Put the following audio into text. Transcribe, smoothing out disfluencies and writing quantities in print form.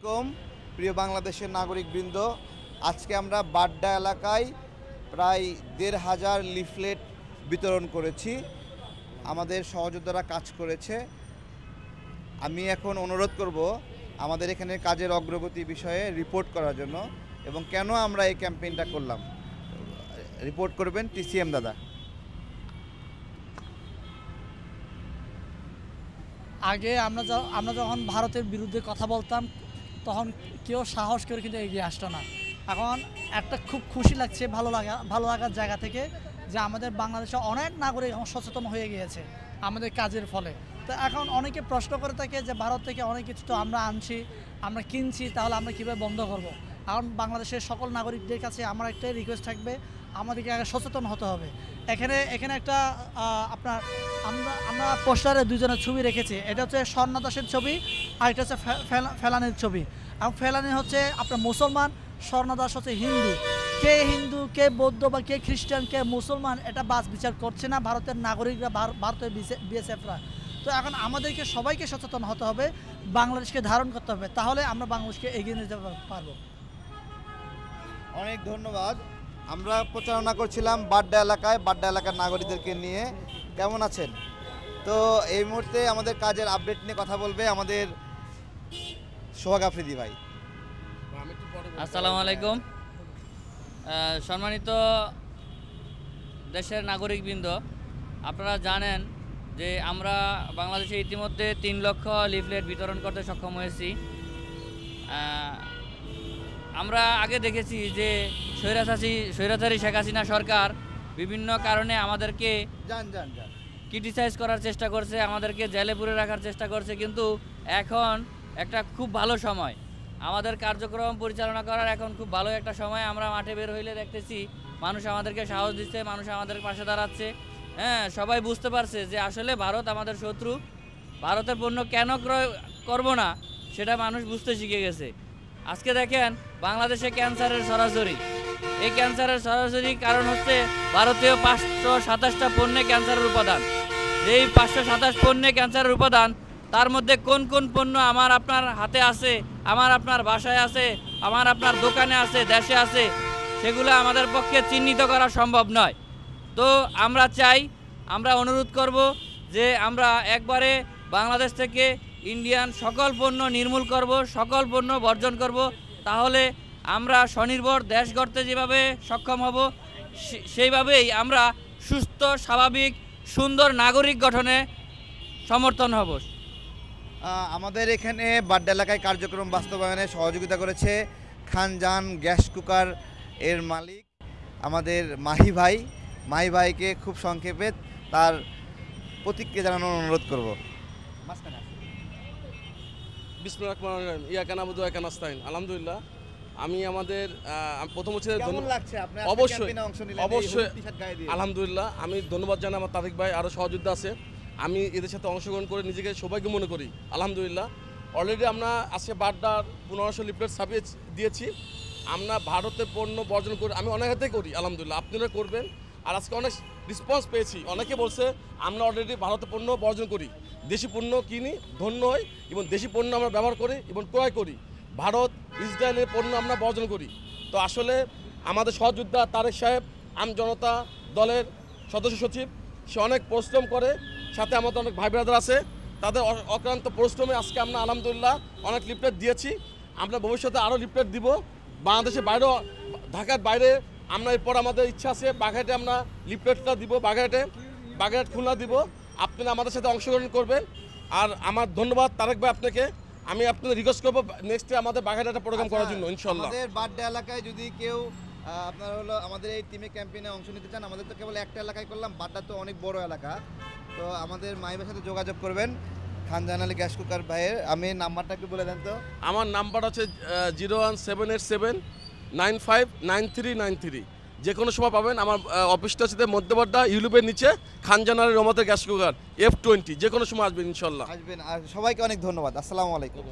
আলাইকুম প্রিয় বাংলাদেশের নাগরিকবৃন্দ, আজকে আমরা বাড্ডা এলাকায় প্রায় ১,৫০০ লিফলেট বিতরণ করেছি। আমাদের সহযোদ্ধারা কাজ করেছে। আমি এখন অনুরোধ করব আমাদের এখানে কাজের অগ্রগতি বিষয়ে রিপোর্ট করার জন্য এবং কেন আমরা এই ক্যাম্পেইনটা করলাম। রিপোর্ট করবেন TCM দাদা। আগে আমরা যখন ভারতের বিরুদ্ধে কথা বলতাম তখন কেউ সাহস করে কিন্তু এগিয়ে আসতো না। এখন একটা খুব খুশি লাগছে, ভালো লাগার জায়গা থেকে যে আমাদের বাংলাদেশে অনেক নাগরিক এখন সচেতন হয়ে গিয়েছে আমাদের কাজের ফলে। তো এখন অনেকে প্রশ্ন করে থাকে যে ভারত থেকে অনেক কিছু তো আমরা আনছি, আমরা কিনছি, তাহলে আমরা কীভাবে বন্ধ করব। এখন বাংলাদেশের সকল নাগরিকদের কাছে আমার একটাই রিকোয়েস্ট থাকবে, আমাদেরকে আগে সচেতন হতে হবে। এখানে একটা আপনার আমরা পোস্টারে দুজনের ছবি রেখেছি। এটা হচ্ছে স্বর্ণ দাসের ছবি আর এটা হচ্ছে ফেলানির ছবি। এবং ফেলানি হচ্ছে আপনার মুসলমান, স্বর্ণ দাস হচ্ছে হিন্দু, কে বৌদ্ধ বা কে খ্রিস্টান, কে মুসলমান এটা বাছ বিচার করছে না ভারতের নাগরিকরা, ভারতের BSFরা। তো এখন আমাদেরকে সবাইকে সচেতন হতে হবে, বাংলাদেশকে ধারণ করতে হবে, তাহলে আমরা বাংলাদেশকে এগিয়ে নিতে পারবো। অনেক ধন্যবাদ। আমরা প্রচারণা করছিলাম বাড্ডা এলাকার নাগরিকদেরকে নিয়ে। কেমন আছেন? তো এই মুহূর্তে আমাদের কাজের আপডেট নিয়ে কথা বলবে আমাদের সোহাগ আফ্রিদি ভাই। আসসালামু আলাইকুম। সম্মানিত দেশের নাগরিকবৃন্দ, আপনারা জানেন যে আমরা বাংলাদেশে ইতিমধ্যে ৩ লক্ষ লিফলেট বিতরণ করতে সক্ষম হয়েছি। আমরা আগে দেখেছি যে স্বৈরাচারী শেখ হাসিনা সরকার বিভিন্ন কারণে আমাদেরকে ক্রিটিসাইজ করার চেষ্টা করছে, আমাদেরকে জেলে পুরে রাখার চেষ্টা করছে। কিন্তু এখন একটা খুব ভালো সময়, আমাদের কার্যক্রম পরিচালনা করার এখন খুব ভালো একটা সময়। আমরা মাঠে বের হইলে দেখতেছি মানুষ আমাদেরকে সাহস দিচ্ছে, মানুষ আমাদের পাশে দাঁড়াচ্ছে। সবাই বুঝতে পারছে যে আসলে ভারত আমাদের শত্রু। ভারতের পণ্য কেন ক্রয় করব না সেটা মানুষ বুঝতে শিখে গেছে। আজকে দেখেন বাংলাদেশে ক্যান্সারের সরাসরি, এই ক্যান্সারের সরাসরি কারণ হচ্ছে ভারতীয় 527টা পণ্যে ক্যান্সারের উপাদান। এই 527 পণ্যে ক্যান্সারের উপাদান, তার মধ্যে কোন কোন পণ্য আমার আপনার হাতে আছে, আমার আপনার বাসায় আছে, আমার আপনার দোকানে আছে, দেশে আছে, সেগুলো আমাদের পক্ষে চিহ্নিত করা সম্ভব নয়। তো আমরা অনুরোধ করব যে আমরা একবারে বাংলাদেশ থেকে ইন্ডিয়ান সকল পণ্য নির্মূল করব, সকল পণ্য বর্জন করব। তাহলে আমরা স্বনির্ভর দেশ গড়তে যেভাবে সক্ষম হব, সেইভাবেই আমরা সুস্থ, স্বাভাবিক, সুন্দর নাগরিক গঠনে সমর্থন হব। আমাদের এখানে বাড্ডা এলাকায় কার্যক্রম বাস্তবায়নে সহযোগিতা করেছে খানজান গ্যাস কুকার এর মালিক আমাদের মাহি ভাইকে খুব সংক্ষেপে তার প্রতিক্রিয়া জানানোর অনুরোধ করব। বিসমিল্লাহির রহমানির রহিম। ইয়াকা নাবুদু ওয়া ইয়াকা নাস্তাইন। আলহামদুলিল্লাহ, আমি আমাদের প্রথম হচ্ছে অবশ্যই আলহামদুলিল্লাহ আমি ধন্যবাদ জানাই আমার তারিক ভাই, আরও সহযোদ্ধা আছে। আমি এদের সাথে অংশগ্রহণ করে নিজেকে সবাইকে মনে করি আলহামদুলিল্লাহ। অলরেডি আমরা আজকে বাড্ডার 1500 লিফলেট সার্ভিস দিয়েছি। আমরা ভারতের পণ্য বর্জন করি, আমি অনেক হাতে করি আলহামদুলিল্লাহ, আপনারা করবেন। আর আজকে অনেক রেসপন্স পেয়েছি, অনেকে বলছে আমরা অলরেডি ভারতের পণ্য বর্জন করি, দেশি পণ্য কিনি, ধন্য হই এবং দেশি পণ্য আমরা ব্যবহার করি এবং ক্রয় করি। ভারত ইসরায়েলের পণ্য আমরা বর্জন করি। তো আসলে আমাদের সহযোদ্ধা তারেক সাহেব জনতা দলের সদস্য সচিব, সে অনেক পরিশ্রম করে, সাথে আমাদের অনেক ভাই ব্রাদার আছে, তাদের অক্লান্ত পরিশ্রমে আজকে আমরা আলহামদুলিল্লাহ অনেক লিফলেট দিয়েছি। আমরা ভবিষ্যতে আরও লিফলেট দিব বাংলাদেশের বাইরেও, ঢাকার বাইরে। আমরা এরপর আমাদের ইচ্ছা আছে বাগেরহাটে আমরা লিফলেটটা দিব, বাগেরহাট খুলনা দিব। আপনারা আমাদের সাথে অংশগ্রহণ করবেন। আর আমার ধন্যবাদ তারেক ভাই আপনাকে। আমি আপনাদের রিকোয়েস্ট করবো নেক্সটে আমাদের বাগেরহাটে প্রোগ্রাম করার জন্য ইনশাআল্লাহ। আমাদের বাড্ডা এলাকায় যদি কেউ আপনারা আমাদের এই টিমে ক্যাম্পেইনে অংশ নিতে চান, আমাদের তো কেবল একটা এলাকায় করলাম, বাড্ডা তো অনেক বড় এলাকা। তো আমাদের মাহিবের সাথে যোগাযোগ করবেন, খানজান আলী গ্যাস কুকার ভাইয়ের। আমি নাম্বারটা একটু বলে দেন তো। আমার নাম্বার হচ্ছে 01787959393। যে কোনো সময় পাবেন। আমার অফিসটা হচ্ছে মধ্যবাড্ডা ইউলুপের নিচে, খানজান আলী রহমতের গ্যাস কুকার F20। যে কোনো সময় আসবেন ইনশাল্লাহ। আসবেন। আর সবাইকে অনেক ধন্যবাদ। আসসালামু আলাইকুম।